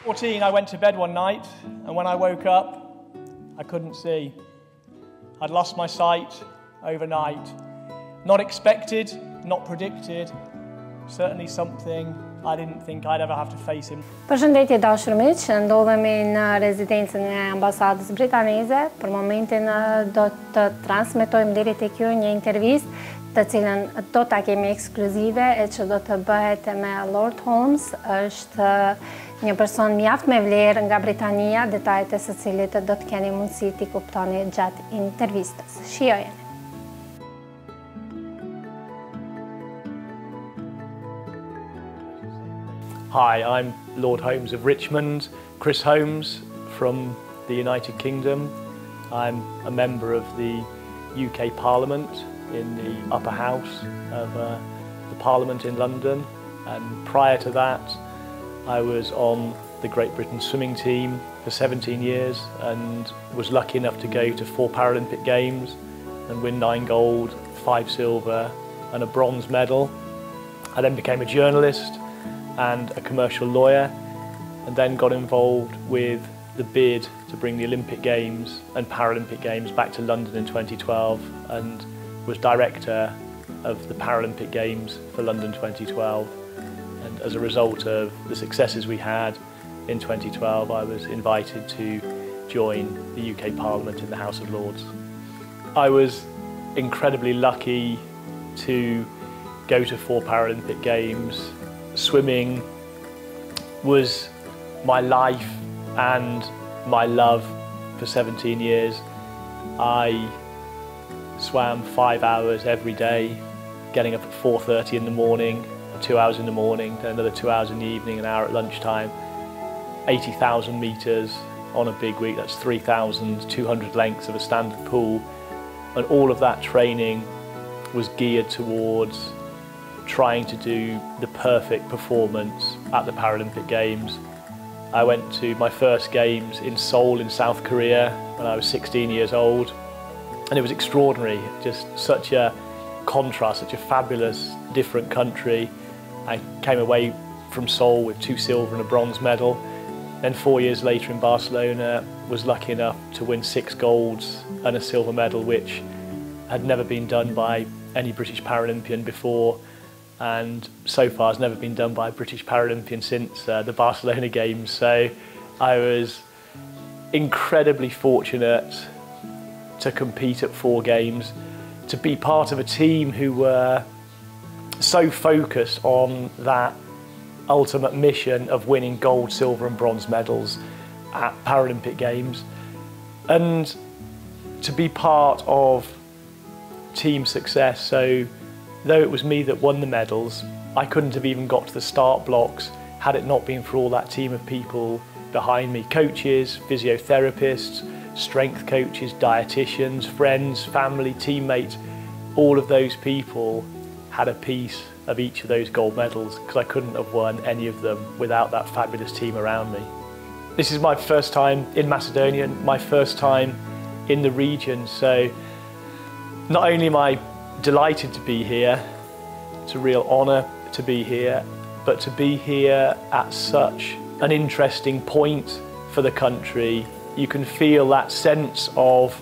14, I went to bed one night, and when I woke up, I couldn't see. I'd lost my sight overnight. Not expected, not predicted, certainly something I didn't think I'd ever have to face him. Përshëndetje dashur miq, ndodhemi në rezidencën e ambasadës britanize. Për momentin do të transmetojmë deri tek ju një intervistë të cilën do ta kemi ekskluzive e që do të bëhet me Lord Holmes. Është një person mjaft me vlerë nga Britania, detajet e së cilit do të keni mundësi t'i kuptoni gjatë intervistës. Shijojeni. Hi, I'm Lord Holmes of Richmond, Chris Holmes from the United Kingdom. I'm a member of the UK Parliament in the upper house of the Parliament in London, and prior to that I was on the Great Britain swimming team for 17 years and was lucky enough to go to 4 Paralympic Games and win 9 gold, 5 silver and a bronze medal. I then became a journalist and a commercial lawyer, and then got involved with the bid to bring the Olympic Games and Paralympic Games back to London in 2012, and was director of the Paralympic Games for London 2012. And as a result of the successes we had in 2012, I was invited to join the UK Parliament in the House of Lords. I was incredibly lucky to go to 4 Paralympic Games. Swimming was my life and my love for 17 years. I swam 5 hours every day, getting up at 4:30 in the morning, 2 hours in the morning, then another 2 hours in the evening, an hour at lunchtime. 80,000 metres on a big week, that's 3,200 lengths of a standard pool. And all of that training was geared towards trying to do the perfect performance at the Paralympic Games. I went to my first games in Seoul in South Korea when I was 16 years old, and it was extraordinary, just such a contrast, such a fabulous different country. I came away from Seoul with 2 silver and a bronze medal. Then 4 years later in Barcelona, was lucky enough to win 6 golds and a silver medal, which had never been done by any British Paralympian before, and so far has never been done by a British Paralympian since the Barcelona Games. So I was incredibly fortunate to compete at 4 games, to be part of a team who were so focused on that ultimate mission of winning gold, silver and bronze medals at Paralympic Games, and to be part of team success. So though it was me that won the medals, I couldn't have even got to the start blocks had it not been for all that team of people behind me. Coaches, physiotherapists, strength coaches, dietitians, friends, family, teammates, all of those people had a piece of each of those gold medals, because I couldn't have won any of them without that fabulous team around me. This is my first time in Macedonia, my first time in the region, so not only am I delighted to be here, it's a real honour to be here, but to be here at such an interesting point for the country. You can feel that sense of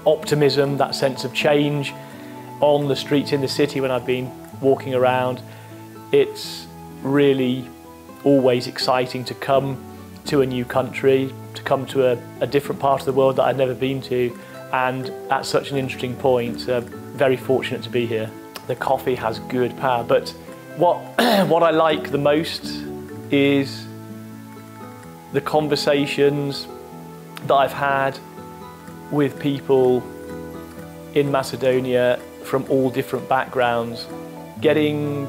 optimism, that sense of change on the streets in the city when I've been walking around. It's really always exciting to come to a new country, to come to a different part of the world that I've never been to, and at such an interesting point. Very fortunate to be here. The coffee has good power, but what I like the most is the conversations that I've had with people in Macedonia from all different backgrounds, getting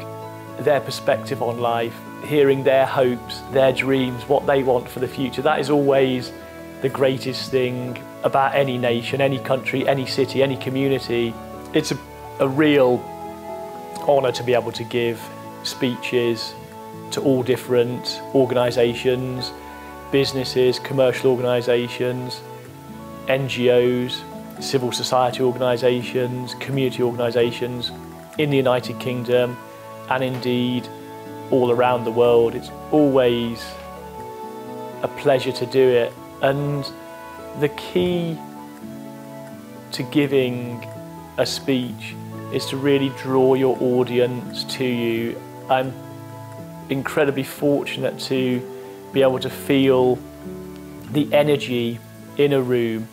their perspective on life, hearing their hopes, their dreams, what they want for the future. That is always the greatest thing about any nation, any country, any city, any community. It's a real honour to be able to give speeches to all different organisations, businesses, commercial organisations, NGOs, civil society organisations, community organisations in the United Kingdom and indeed all around the world. It's always a pleasure to do it. And the key to giving a speech is to really draw your audience to you. I'm incredibly fortunate to be able to feel the energy in a room.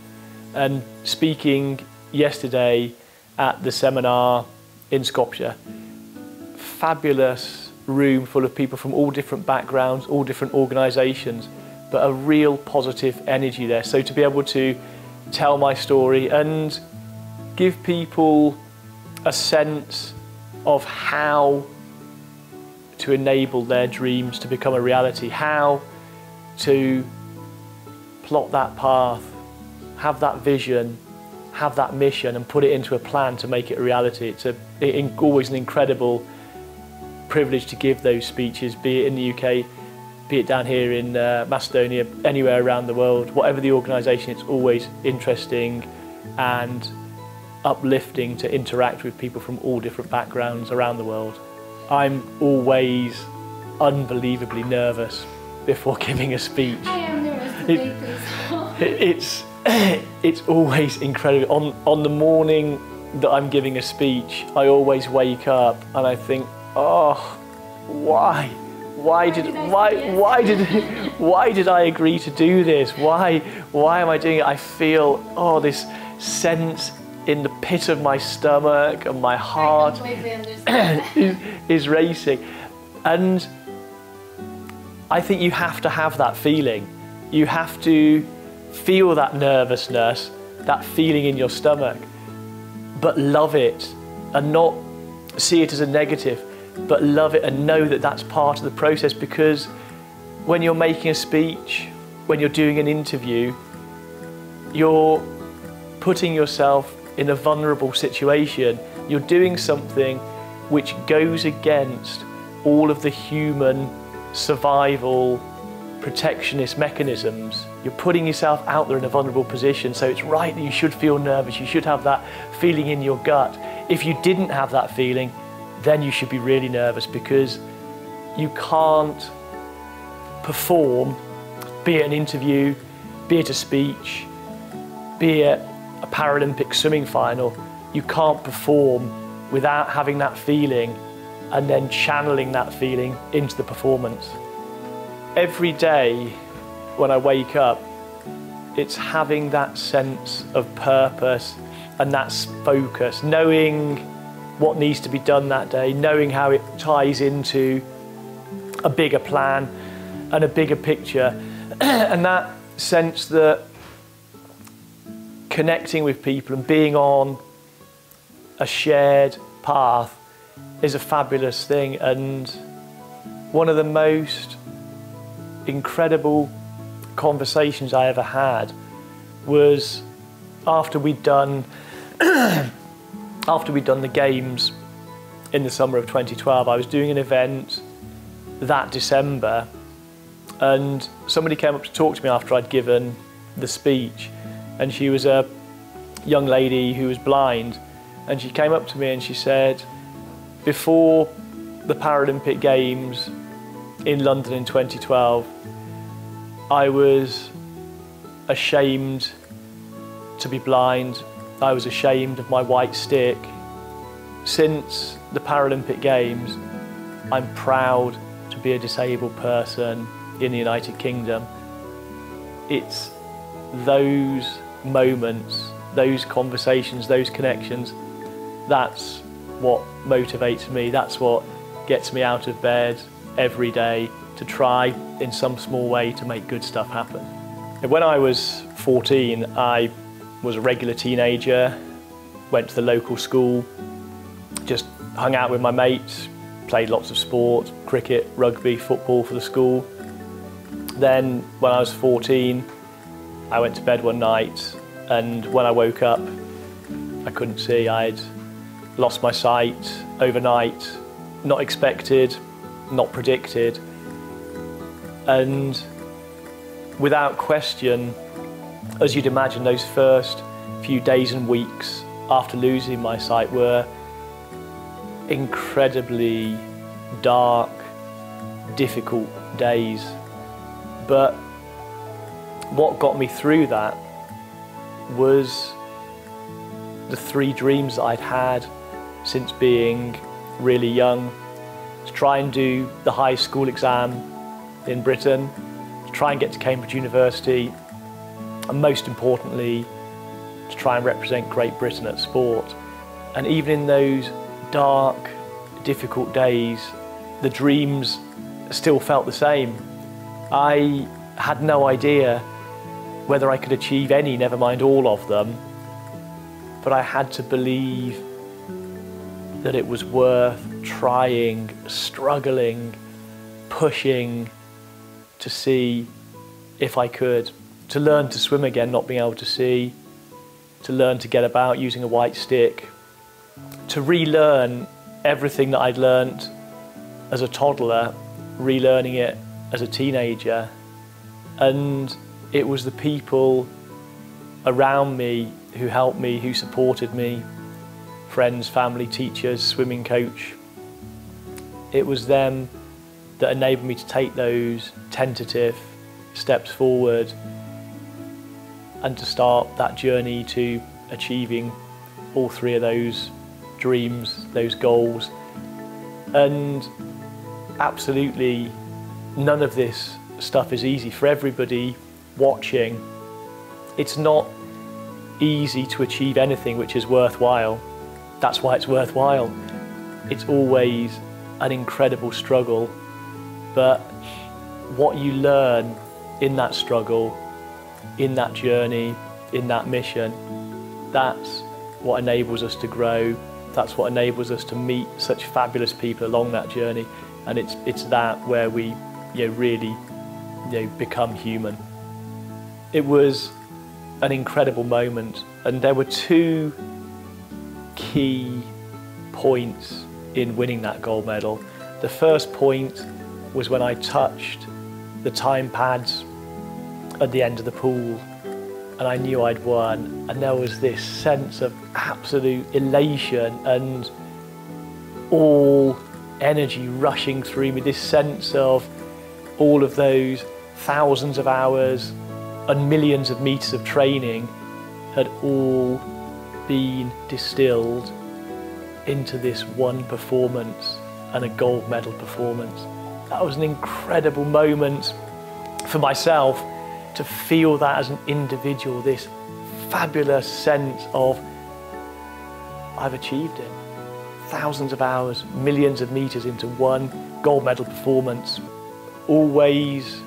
And speaking yesterday at the seminar in Skopje, fabulous room full of people from all different backgrounds, all different organisations, but a real positive energy there. So to be able to tell my story and give people a sense of how to enable their dreams to become a reality, how to plot that path, have that vision, have that mission and put it into a plan to make it a reality. It's always an incredible privilege to give those speeches, be it in the UK, be it down here in Macedonia, anywhere around the world. Whatever the organisation, it's always interesting and uplifting to interact with people from all different backgrounds around the world. I'm always unbelievably nervous before giving a speech. I am nervous today too. It's always incredible. On the morning that I'm giving a speech, I always wake up and I think, oh, why did I agree to do this? Why am I doing it? I feel, oh, this sense in the pit of my stomach and my heart is racing. And I think you have to have that feeling. You have to feel that nervousness, that feeling in your stomach, but love it and not see it as a negative, but love it and know that that's part of the process. Because when you're making a speech, when you're doing an interview, you're putting yourself in a vulnerable situation. You're doing something which goes against all of the human survival protectionist mechanisms. You're putting yourself out there in a vulnerable position, so it's right that you should feel nervous. You should have that feeling in your gut. If you didn't have that feeling, then you should be really nervous, because you can't perform, be it an interview, be it a speech, be it a Paralympic swimming final. You can't perform without having that feeling and then channeling that feeling into the performance. Every day when I wake up, it's having that sense of purpose and that focus, knowing what needs to be done that day, knowing how it ties into a bigger plan and a bigger picture, and that sense that connecting with people and being on a shared path is a fabulous thing. And one of the most incredible conversations I ever had was after we'd done the games in the summer of 2012. I was doing an event that December, and somebody came up to talk to me after I'd given the speech, and she was a young lady who was blind, and she came up to me and she said, before the Paralympic Games in London in 2012, I was ashamed to be blind. I was ashamed of my white stick. Since the Paralympic Games, I'm proud to be a disabled person in the United Kingdom. It's those moments, those conversations, those connections, that's what motivates me. That's what gets me out of bed every day to try in some small way to make good stuff happen. When I was 14, I was a regular teenager, went to the local school, just hung out with my mates, played lots of sport, cricket, rugby, football for the school. Then when I was 14, I went to bed one night, and when I woke up, I couldn't see. I'd lost my sight overnight, not expected, not predicted. And without question, as you'd imagine, those first few days and weeks after losing my sight were incredibly dark, difficult days. But what got me through that was the 3 dreams that I'd had since being really young. To try and do the high school exam in Britain, to try and get to Cambridge University, and most importantly, to try and represent Great Britain at sport. And even in those dark, difficult days, the dreams still felt the same. I had no idea whether I could achieve any, never mind all of them, but I had to believe that it was worth trying, struggling, pushing to see if I could. To learn to swim again, not being able to see, to learn to get about using a white stick, to relearn everything that I'd learnt as a toddler, relearning it as a teenager. And it was the people around me who helped me, who supported me, friends, family, teachers, swimming coach. It was them that enabled me to take those tentative steps forward and to start that journey to achieving all 3 of those dreams, those goals. And absolutely none of this stuff is easy for everybody watching. It's not easy to achieve anything which is worthwhile. That's why it's worthwhile. It's always an incredible struggle, but what you learn in that struggle, in that journey, in that mission, that's what enables us to grow. That's what enables us to meet such fabulous people along that journey, and it's that where we really become human. It was an incredible moment, and there were 2 key points in winning that gold medal. The first point was when I touched the time pads at the end of the pool and I knew I'd won, and there was this sense of absolute elation and all energy rushing through me, this sense of all of those thousands of hours and millions of meters of training had all been distilled into this one performance, and a gold medal performance. That was an incredible moment for myself to feel that as an individual, this fabulous sense of I've achieved it. Thousands of hours, millions of meters into one gold medal performance. Always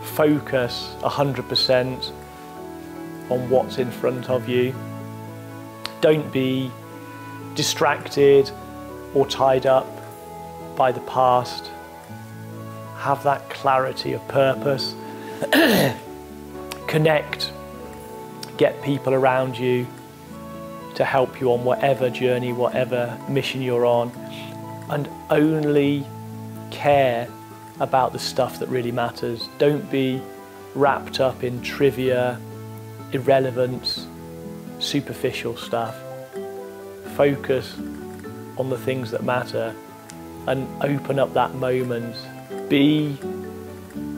focus 100% on what's in front of you. Don't be distracted or tied up by the past. Have that clarity of purpose. Connect, get people around you to help you on whatever journey, whatever mission you're on, and only care about the stuff that really matters. Don't be wrapped up in trivia, irrelevance, superficial stuff. Focus on the things that matter and open up that moment. Be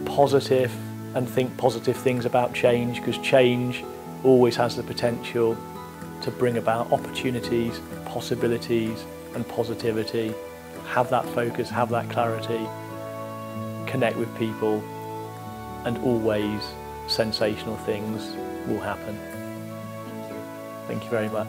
positive and think positive things about change, because change always has the potential to bring about opportunities, possibilities and positivity. Have that focus, have that clarity, connect with people, and always sensational things will happen. Thank you very much.